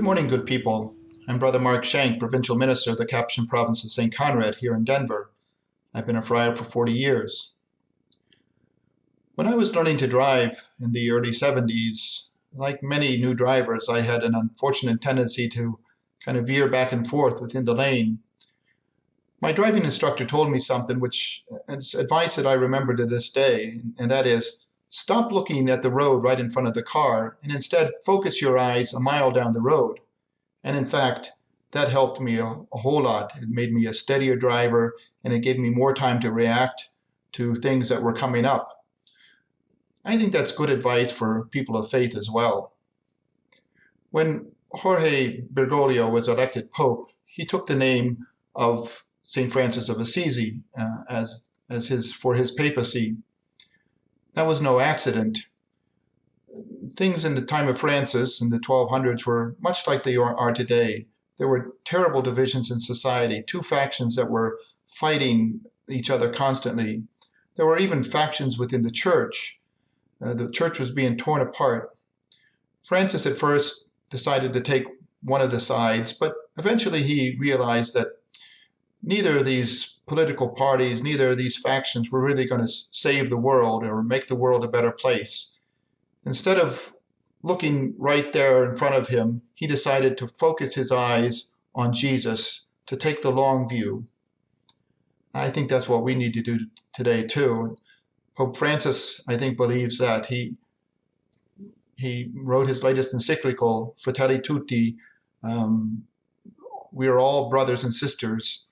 morning, good people. I'm Brother Mark Schenk, provincial minister of the Capuchin Province of St. Conrad here in Denver. I've been a friar for 40 years. When I was learning to drive in the early 70s, like many new drivers, I had an unfortunate tendency to kind of veer back and forth within the lane. My driving instructor told me something which is advice that I remember to this day, and that is, stop looking at the road right in front of the car and instead focus your eyes a mile down the road. And in fact, that helped me a whole lot. It made me a steadier driver, and it gave me more time to react to things that were coming up. I think that's good advice for people of faith as well. When Jorge Bergoglio was elected Pope, he took the name of St. Francis of Assisi for his papacy. That was no accident. Things in the time of Francis in the 1200s were much like they are today. There were terrible divisions in society, two factions that were fighting each other constantly. There were even factions within the church. The church was being torn apart. Francis at first decided to take one of the sides, but eventually he realized that neither of these political parties, neither of these factions were really going to save the world or make the world a better place. Instead of looking right there in front of him, he decided to focus his eyes on Jesus, to take the long view. I think that's what we need to do today too. Pope Francis, I think, believes that. He wrote his latest encyclical, Fratelli Tutti. We are all brothers and sisters,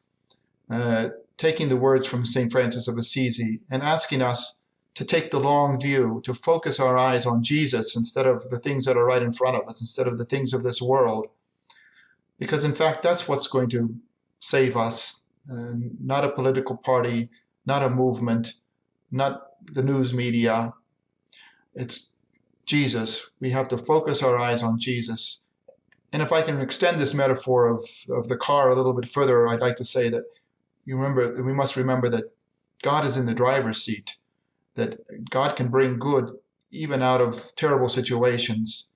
taking the words from St. Francis of Assisi and asking us to take the long view, to focus our eyes on Jesus instead of the things that are right in front of us, instead of the things of this world. Because in fact, that's what's going to save us, not a political party, not a movement, not the news media. It's Jesus. We have to focus our eyes on Jesus. And if I can extend this metaphor of the car a little bit further, I'd like to say that we must remember that God is in the driver's seat, that God can bring good even out of terrible situations.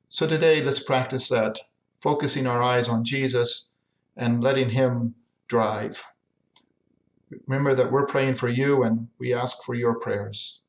So today, let's practice that, focusing our eyes on Jesus and letting him drive. Remember that we're praying for you and we ask for your prayers.